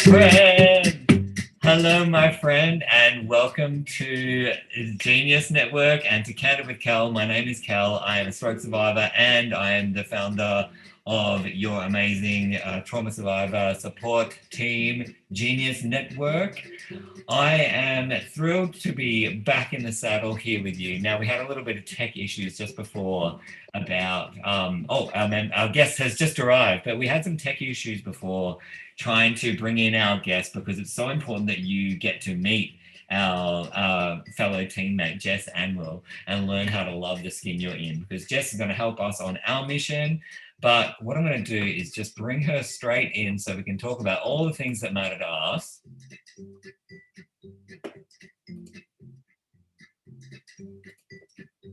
friend. Hello, my friend, and welcome to Genius Network and to Candid with Cal. My name is Cal. I am a stroke survivor and I am the founder of your amazing trauma survivor support team, Genius Network. I am thrilled to be back in the saddle here with you. Now, we had a little bit of tech issues just before our guest has just arrived, but we had some tech issues before trying to bring in our guest because it's so important that you get to meet our fellow teammate, Jess and Will, and learn how to love the skin you're in, because Jess is going to help us on our mission. But what I'm going to do is just bring her straight in so we can talk about all the things that matter to us.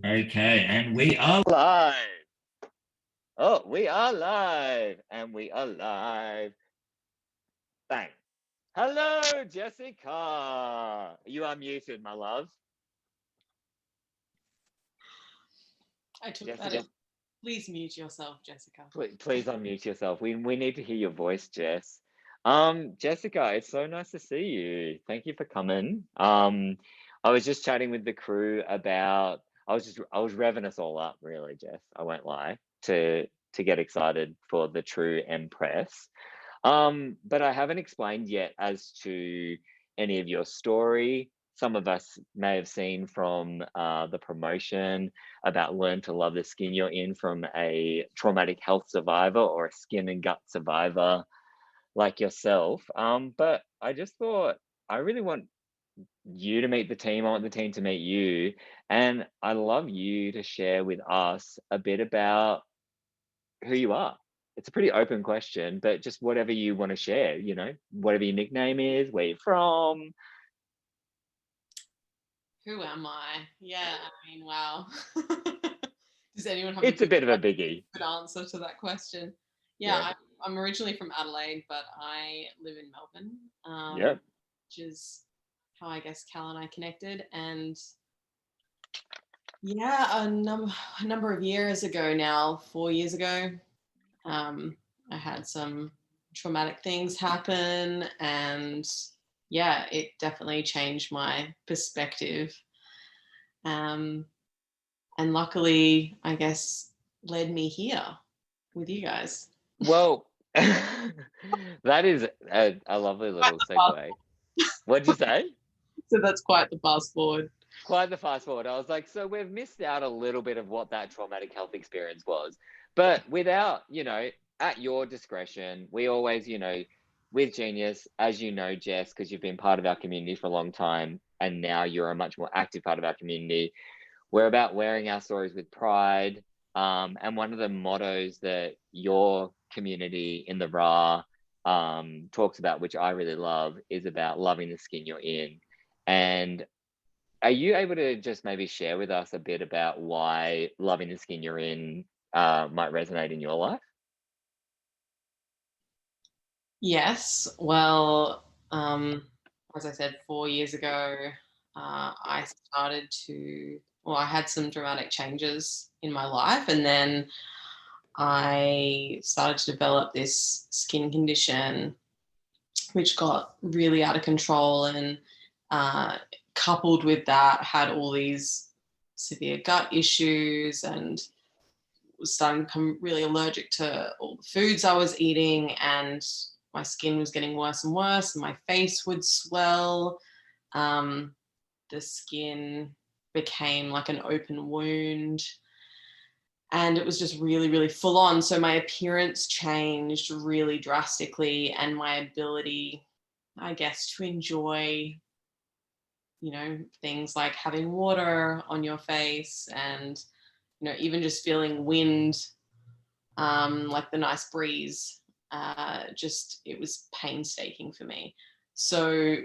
Okay, and we are live. Oh, we are live, and we are live. Bang. Hello, Jessica. You are muted, my love. I took Jessica. That. Please mute yourself, Jessica. Please unmute yourself. We need to hear your voice, Jess. Jessica, it's so nice to see you. Thank you for coming. I was just chatting with the crew about. I was revving us all up, really, Jess. I won't lie, to get excited for the true Empress. But I haven't explained yet as to any of your story. Some of us may have seen from the promotion about learn to love the skin you're in from a traumatic health survivor or a skin and gut survivor like yourself. But I just thought I really want you to meet the team. I want the team to meet you. And I'd love you to share with us a bit about who you are. It's a pretty open question, but just whatever you want to share, whatever your nickname is, where you're from. Who am I? Yeah, I mean, wow. Does anyone have a bit of a biggie. Good answer to that question? Yeah. I'm originally from Adelaide, but I live in Melbourne. Which is how I guess Cal and I connected. And yeah, a number of years ago now, 4 years ago, I had some traumatic things happen, and yeah, it definitely changed my perspective. And luckily, I guess, led me here with you guys. Well, that is a lovely little segue. What'd you say? So that's quite the fast forward. Quite the fast forward. I was like, so we've missed out a little bit of what that traumatic health experience was. But without, at your discretion, we always, with Genius, as you know, Jess, because you've been part of our community for a long time, and now you're a much more active part of our community, we're about wearing our stories with pride. And one of the mottos that your community in the RA talks about, which I really love, is about loving the skin you're in. And are you able to just maybe share with us a bit about why loving the skin you're in might resonate in your life? Yes. Well, as I said, 4 years ago, I had some dramatic changes in my life, and then I started to develop this skin condition, which got really out of control, and coupled with that, had all these severe gut issues and was starting to become really allergic to all the foods I was eating, and my skin was getting worse and worse, and my face would swell. The skin became like an open wound, and it was just really, really full on. So my appearance changed really drastically, and my ability, I guess, to enjoy, things like having water on your face and, even just feeling wind, like the nice breeze, it was painstaking for me. So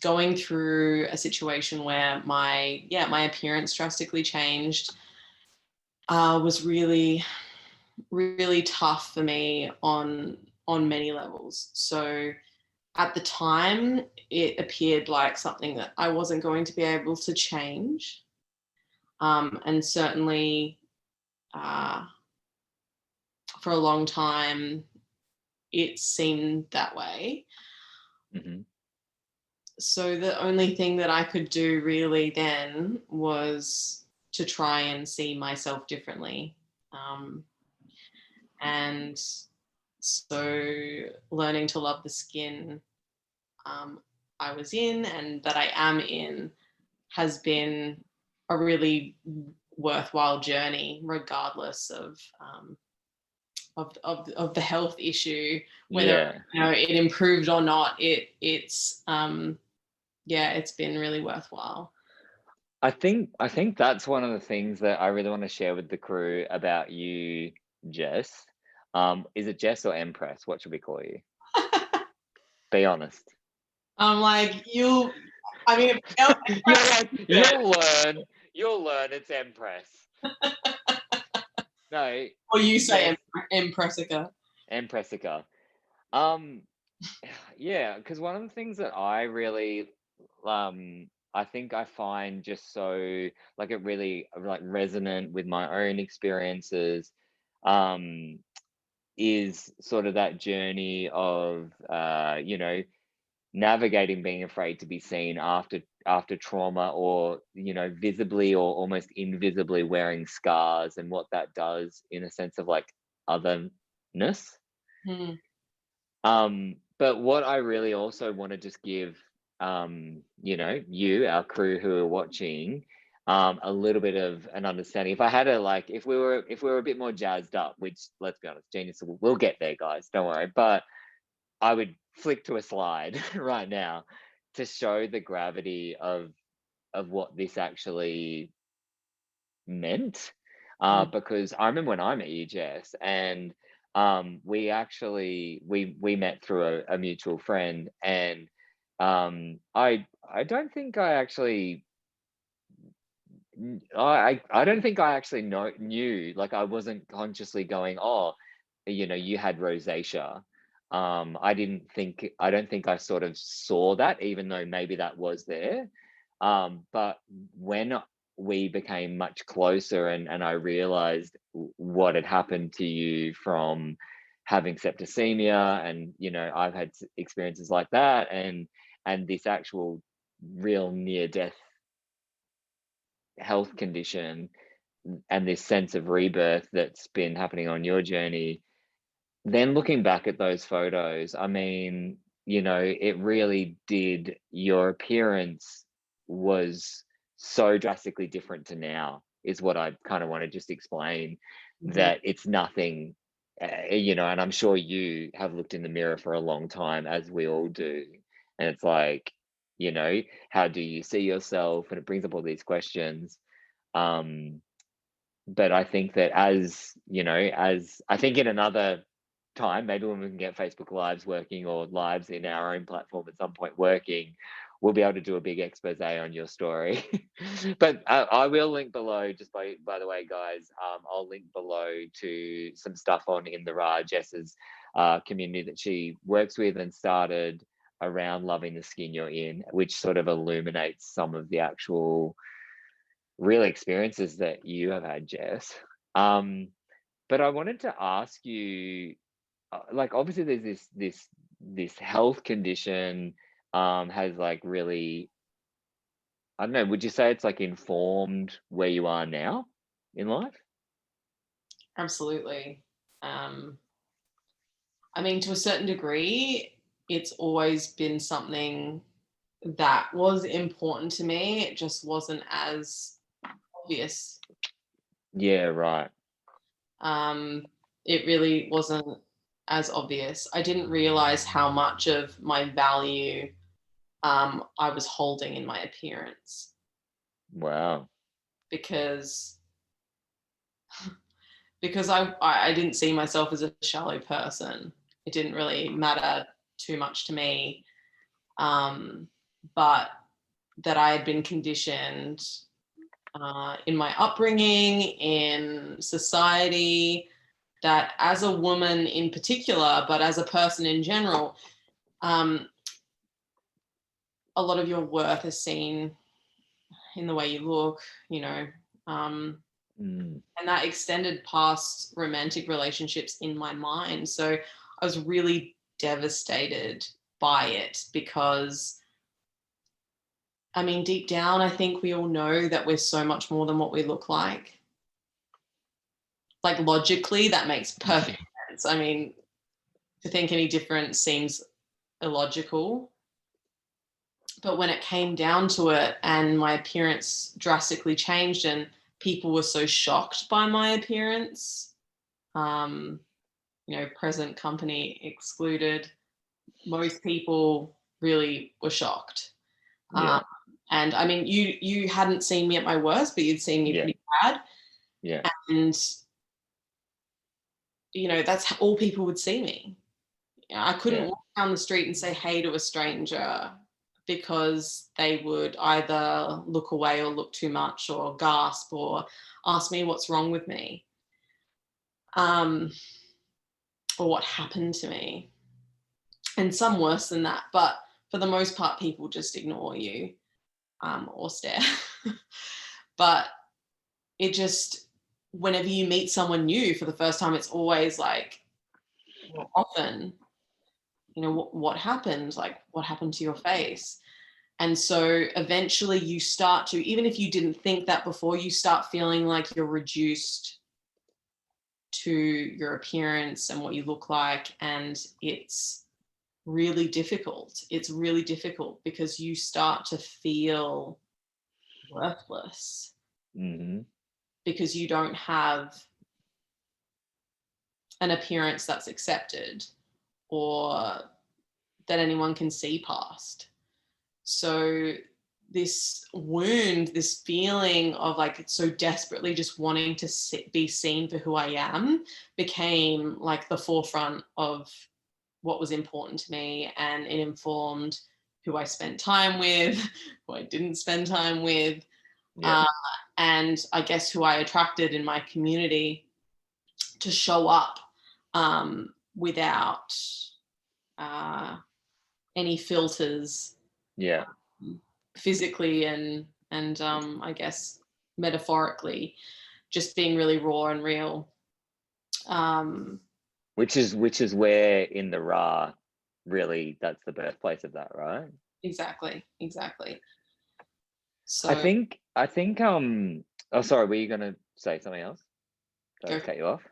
going through a situation where my appearance drastically changed was really, really tough for me on many levels. So at the time, it appeared like something that I wasn't going to be able to change. And certainly for a long time, it seemed that way. Mm-hmm. So the only thing that I could do really then was to try and see myself differently. And so learning to love the skin I was in and that I am in has been a really worthwhile journey, regardless of the health issue, whether Yeah. it improved or not. It's it's been really worthwhile. I think that's one of the things that I really want to share with the crew about you, Jess. Is it Jess or Empress? What should we call you? Be honest. I'm like, I mean, You'll learn it's Empress. No, or you say Jess, Empressica. Empressica. Um, yeah, because one of the things that I really I think I find just so like it really like resonant with my own experiences um is sort of that journey of navigating being afraid to be seen after trauma, or visibly or almost invisibly wearing scars, and what that does in a sense of like otherness. Hmm. But what I really also want to just give, you, our crew who are watching, a little bit of an understanding. If I had a like, if we were a bit more jazzed up, which let's be honest, genius, we'll get there, guys. Don't worry. But I would flick to a slide right now to show the gravity of what this actually meant, because I remember when I met you, Jess, and we actually we met through a mutual friend, and I don't think I actually I don't think I actually knew, like I wasn't consciously going, oh, you had rosacea. I don't think I sort of saw that, even though maybe that was there. But when we became much closer, and I realized what had happened to you from having septicemia, and I've had experiences like that, and this actual real near death health condition, and this sense of rebirth that's been happening on your journey, then looking back at those photos, I mean, it really did. Your appearance was so drastically different to now, is what I kind of want to just explain, Hmm. that it's nothing, and I'm sure you have looked in the mirror for a long time, as we all do. And it's like, how do you see yourself? And it brings up all these questions. Um, but I think that, as I think in another time, maybe when we can get Facebook Lives working, or lives in our own platform at some point working, we'll be able to do a big expose on your story. But I will link below, just by the way, guys, I'll link below to some stuff on In the Ra, Jess's community that she works with and started around loving the skin you're in, which sort of illuminates some of the actual real experiences that you have had, Jess. Um, but I wanted to ask you, like, obviously, there's this health condition, has like really, I don't know, would you say it's like informed where you are now in life? Absolutely. Um, I mean, to a certain degree, it's always been something that was important to me. It just wasn't as obvious. Yeah, right. Um, it really wasn't as obvious. I didn't realize how much of my value I was holding in my appearance, Wow. because I didn't see myself as a shallow person. It didn't really matter too much to me, but that I had been conditioned in my upbringing, in society, that as a woman in particular, but as a person in general, um, a lot of your worth is seen in the way you look, you know. Um, Mm, and that extended past romantic relationships in my mind. So I was really devastated by it because, I mean, deep down, I think we all know that we're so much more than what we look like. Like logically, that makes perfect sense. I mean, to think any different seems illogical. But when it came down to it and my appearance drastically changed and people were so shocked by my appearance, um, present company excluded, most people really were shocked. Yeah. And I mean, you hadn't seen me at my worst, but you'd seen me Yeah. pretty bad. Yeah. And, that's all people would see me. I couldn't Yeah. walk down the street and say hey to a stranger because they would either look away or look too much or gasp or ask me what's wrong with me, or what happened to me. And some worse than that. But for the most part, people just ignore you, or stare. But it just, whenever you meet someone new for the first time, it's always like, well, often, what happened? Like, what happened to your face? And so eventually you start to, even if you didn't think that before, you start feeling like you're reduced to your appearance and what you look like. And it's really difficult. It's really difficult because you start to feel worthless Mm-hmm. because you don't have an appearance that's accepted or that anyone can see past. So this wound, this feeling of like so desperately just wanting to be seen for who I am became like the forefront of what was important to me, and it informed who I spent time with, who I didn't spend time with, Yeah. and I guess who I attracted in my community to show up without any filters, Yeah. physically and I guess metaphorically, just being really raw and real. Um, Which is where in the Ra, really, that's the birthplace of that, right? exactly. I So think I think oh, sorry, were you gonna say something else? Did I go. cut you off?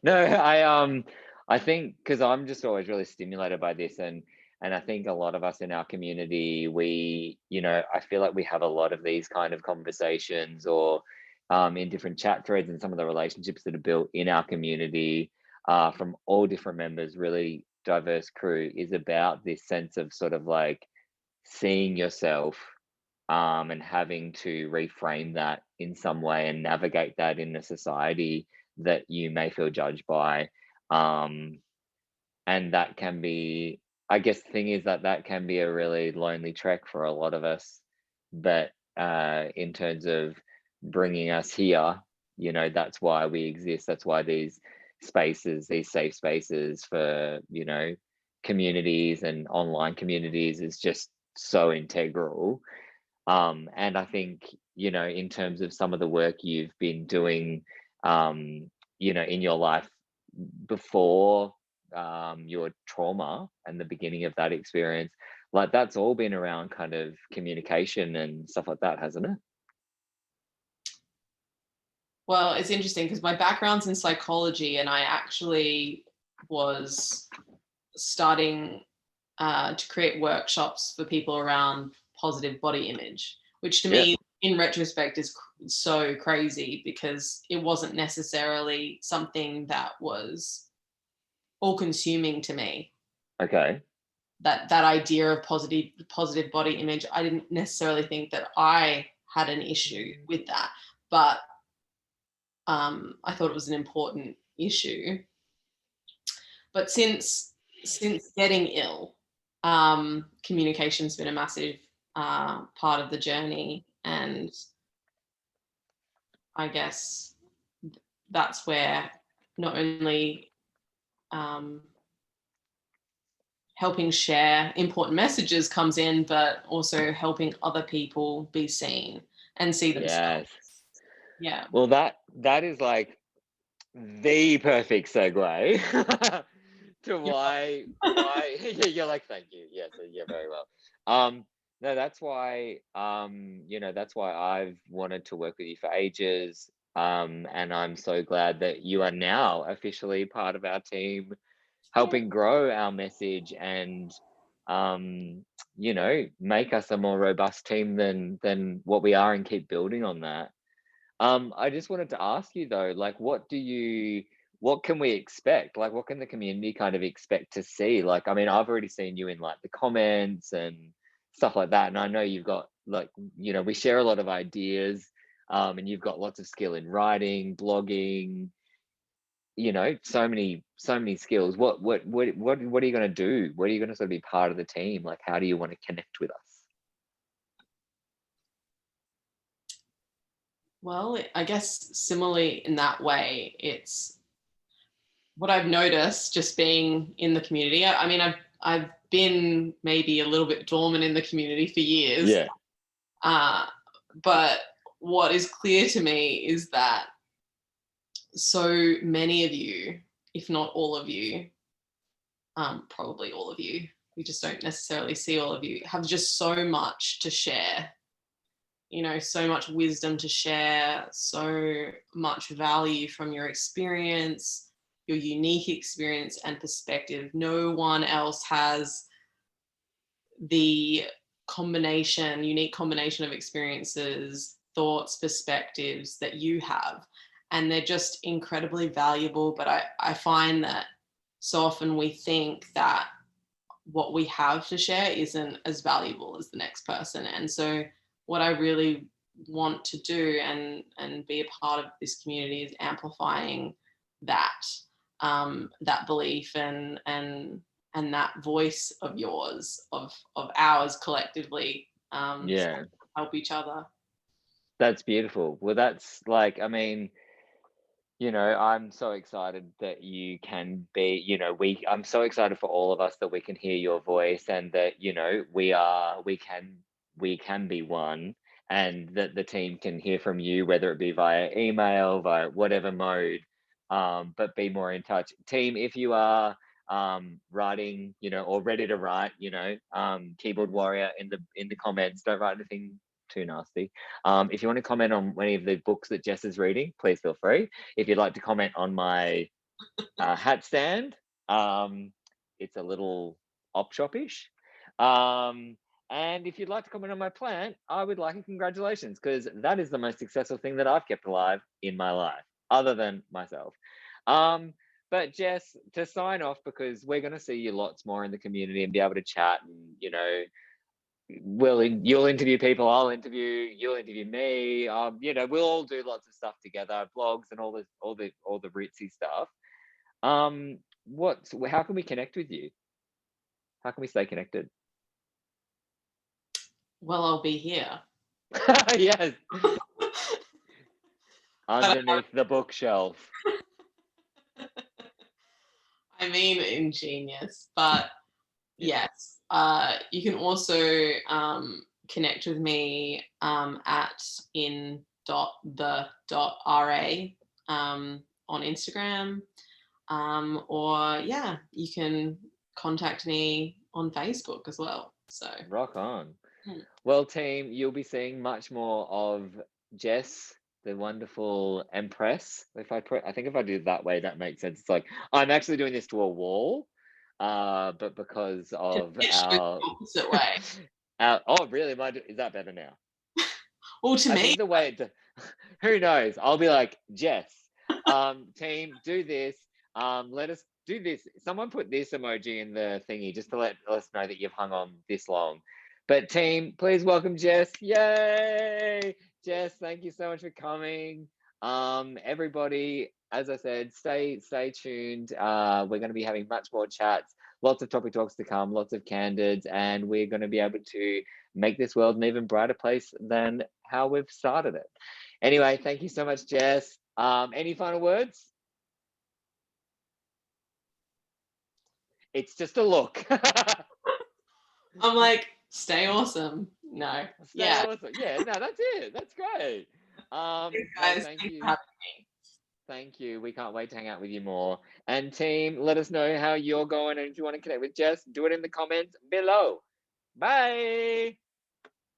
No, I think because I'm just always really stimulated by this, and I think a lot of us in our community, I feel like we have a lot of these kind of conversations, or in different chat threads, and some of the relationships that are built in our community, from all different members, really diverse crew, is about this sense of sort of like seeing yourself, and having to reframe that in some way and navigate that in a society that you may feel judged by. Um, and that can be, I guess the thing is that that can be a really lonely trek for a lot of us. But in terms of bringing us here, that's why we exist. That's why these spaces, these safe spaces for, communities and online communities is just so integral. And I think, in terms of some of the work you've been doing, in your life before, your trauma and the beginning of that experience, like that's all been around kind of communication and stuff like that, hasn't it? Well, it's interesting because my background's in psychology, and I actually was starting to create workshops for people around positive body image, which to Yeah. me, in retrospect, is so crazy because it wasn't necessarily something that was all consuming to me. Okay. That idea of positive body image, I didn't necessarily think that I had an issue with that, but I thought it was an important issue. But since getting ill, communication's been a massive part of the journey, and I guess that's where not only um, helping share important messages comes in, but also helping other people be seen and see themselves. Yes. Yeah. Well, that is like the perfect segue to You're why yeah, you're like, thank you. Yes, yeah, very well. Um, no, that's why that's why I've wanted to work with you for ages. And I'm so glad that you are now officially part of our team, yeah. helping grow our message and make us a more robust team than what we are and keep building on that. I just wanted to ask you though, like, what can we expect? Like, what can the community kind of expect to see? Like, I mean, I've already seen you in like the comments and stuff like that, and I know you've got like, we share a lot of ideas, and you've got lots of skill in writing, blogging, so many skills. What are you going to do? What are you going to sort of be part of the team? Like, how do you want to connect with us? Well, I guess similarly in that way, it's what I've noticed just being in the community. I mean, I've been maybe a little bit dormant in the community for years, Yeah, but what is clear to me is that so many of you, if not all of you, probably all of you, we just don't necessarily see all of you, have just so much to share. So much wisdom to share, so much value from your experience, your unique experience and perspective. No one else has the unique combination of experiences, thoughts, perspectives that you have. And they're just incredibly valuable. But I find that so often we think that what we have to share isn't as valuable as the next person. And so what I really want to do and be a part of this community is amplifying that that belief and that voice of yours, of ours collectively, so yeah. help each other. That's beautiful. Well, that's like, I mean, I'm so excited that you can be, I'm so excited for all of us that we can hear your voice and that, we can be one, and that the team can hear from you, whether it be via email, via whatever mode, but be more in touch. Team, if you are writing, or ready to write, keyboard warrior in the comments, don't write anything too nasty. If you want to comment on any of the books that Jess is reading, please feel free. If you'd like to comment on my hat stand, it's a little op shop-ish. And if you'd like to comment on my plant, I would like a congratulations, because that is the most successful thing that I've kept alive in my life, other than myself. Um, but Jess, to sign off, because we're going to see you lots more in the community and be able to chat, and you'll interview people, you'll interview me. We'll all do lots of stuff together, blogs and all the ritzy stuff. How can we connect with you? How can we stay connected? Well, I'll be here. Yes, But underneath the bookshelf. I mean ingenious, but Yeah, yes. You can also connect with me at in.the.ra on Instagram. Or, yeah, you can contact me on Facebook as well. So, rock on. hmm. Well, team, you'll be seeing much more of Jess, the wonderful Empress. I think if I do it that way, that makes sense. It's like I'm actually doing this to a wall, but because of It shows the opposite way. oh, really? Is that better now? Well, to I me, think the way who knows? I'll be like, Jess, team, do this. Let us do this. Someone put this emoji in the thingy just to let us know that you've hung on this long. But team, please welcome Jess. Yay! Jess, thank you so much for coming. Everybody, as I said, stay tuned. We're going to be having much more chats, lots of topic talks to come, lots of candids, and we're going to be able to make this world an even brighter place than how we've started it. Anyway, thank you so much, Jess. Any final words? It's just a look. I'm like, stay awesome. No. Stay Yeah. awesome. Yeah, no, that's it. That's great. Thanks, No, guys. thank Thanks for you. having me. Thank you. We can't wait to hang out with you more. And team, let us know how you're going. And if you want to connect with Jess, do it in the comments below. Bye.